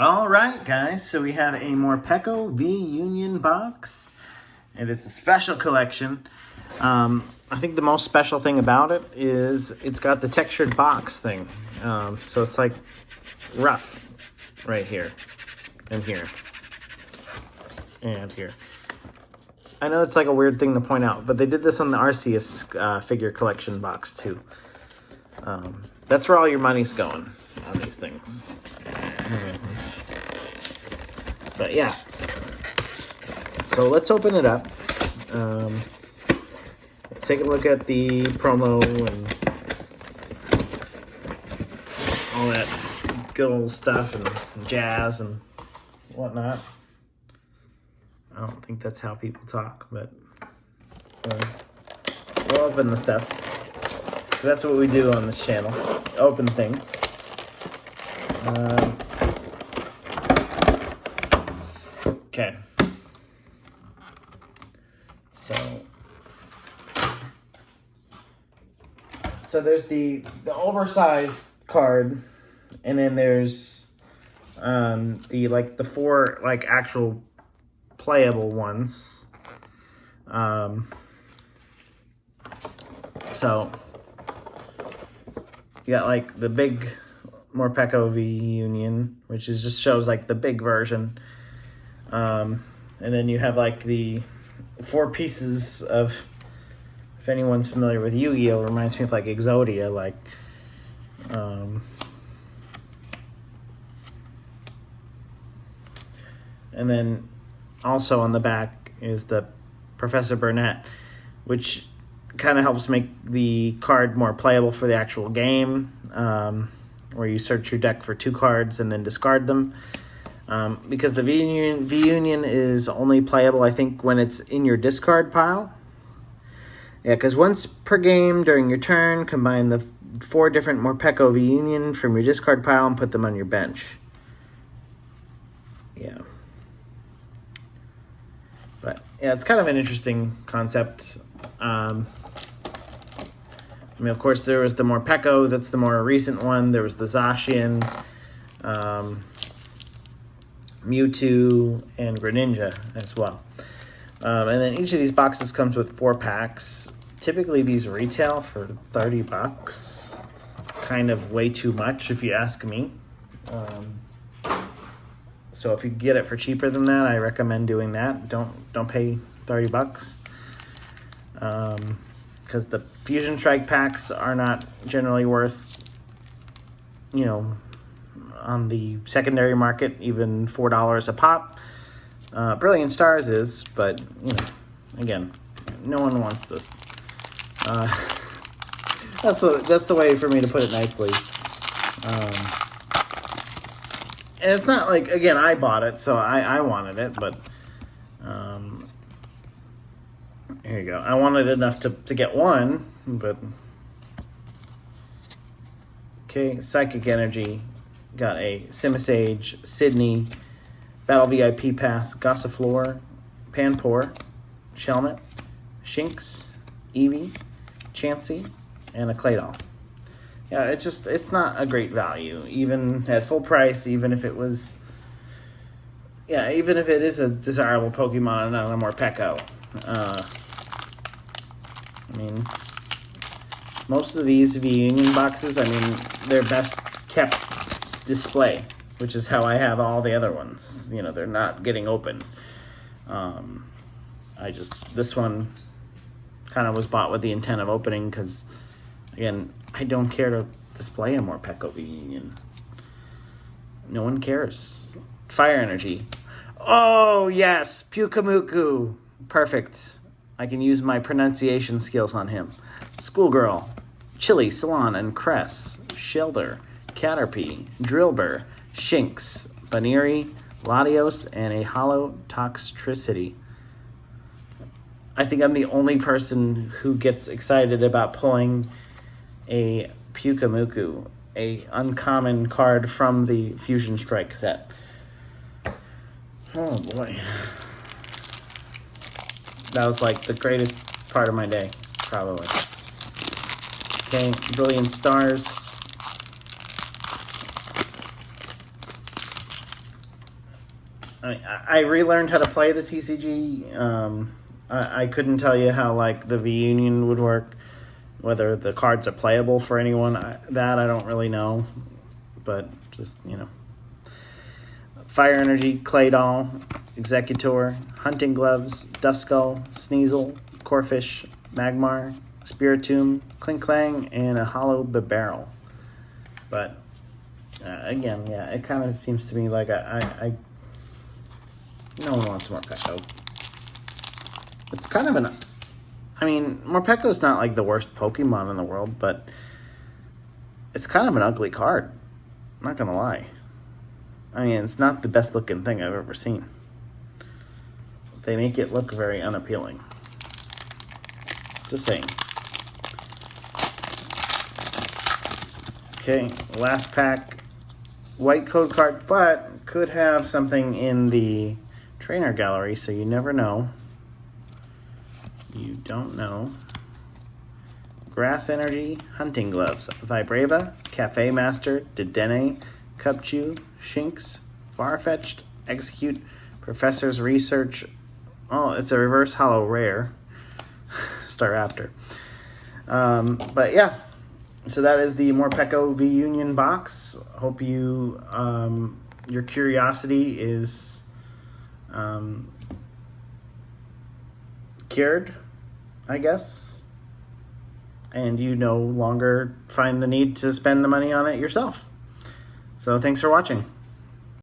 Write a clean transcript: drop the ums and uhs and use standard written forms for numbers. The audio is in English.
All right, guys, so we have a Morpeko V Union box, and it's a special collection. I think the most special thing about it is it's got the textured box thing. So it's like rough right here and here and here. I know it's like a weird thing to point out, but they did this on the Arceus figure collection box too. That's where all your money's going on these things. But yeah, so let's open it up. Take a look at the promo and all that good old stuff and jazz and whatnot. I don't think that's how people talk, but we'll open the stuff. That's what we do on this channel, open things. Okay. So there's the oversized card, and then there's the four actual playable ones. So you got like the big Morpeko V Union, which is just shows like the big version. And then you have like the 4 pieces of, if anyone's familiar with Yu-Gi-Oh, reminds me of like Exodia, like and then also on the back is the Professor Burnett, which kind of helps make the card more playable for the actual game, where you search your deck for 2 cards and then discard them. Because the V Union is only playable, I think, when it's in your discard pile. Yeah, because once per game during your turn, combine the 4 different Morpeko V Union from your discard pile and put them on your bench. Yeah. But, yeah, it's kind of an interesting concept. I mean, of course, there was the Morpeko, that's the more recent one. There was the Zacian, Mewtwo, and Greninja as well. And then each of these boxes comes with 4 packs. Typically, these retail for $30. Kind of way too much, if you ask me. So if you get it for cheaper than that, I recommend doing that. Don't pay $30. Because the Fusion Strike packs are not generally worth, on the secondary market, even $4 a pop. Brilliant Stars is, but, again, no one wants this. That's the way for me to put it nicely. And it's not like, again, I bought it, so I wanted it, but here you go. I wanted enough to get one, but okay, Psychic Energy. Got a Simisage, Sydney, Battle VIP Pass, Gossifleur, Panpour, Shelmet, Shinx, Eevee, Chansey, and a Claydol. Yeah, it's not a great value, even at full price, even if it was, even if it is a desirable Pokemon and not a Morpeko. I mean, most of these V Union boxes, I mean, they're best kept display, which is how I have all the other ones. They're not getting open. This one kind of was bought with the intent of opening because, again, I don't care to display a Morpeko V Union. No one cares. Fire Energy. Oh, yes, Pyukumuku. Perfect. I can use my pronunciation skills on him. Schoolgirl, Chili, Salon, and Cress, Shellder, Caterpie, Drillbur, Shinx, Baneri, Latios, and a Hollow Toxtricity. I think I'm the only person who gets excited about pulling a Pyukumuku, a uncommon card from the Fusion Strike set. Oh boy. That was like the greatest part of my day, probably. Okay, Brilliant Stars. I relearned how to play the TCG. I couldn't tell you how like the V Union would work, whether the cards are playable for anyone. That I don't really know, but just Fire Energy, Clay Doll, Executor, Hunting Gloves, Duskull, Sneasel, Corfish, Magmar, Spiritomb, Klinklang, and a Hollow Barrel. But again, yeah, it kind of seems to me like I no one wants Morpeko. It's kind of Morpeko's not like the worst Pokemon in the world, but it's kind of an ugly card. I'm not gonna lie. I mean, it's not the best looking thing I've ever seen. They make it look very unappealing. Just saying. Okay, last pack. White code card, but could have something in the trainer gallery, so you never know. You don't know. Grass Energy, Hunting Gloves, Vibrava, Cafe Master, Dedenne, Cubchoo, Shinx, Farfetch'd, Execute, Professor's Research. Oh, it's a reverse hollow rare. Staraptor. But yeah, so that is the Morpeko V Union box. Hope you your curiosity is cured, I guess, and you no longer find the need to spend the money on it yourself. So thanks for watching.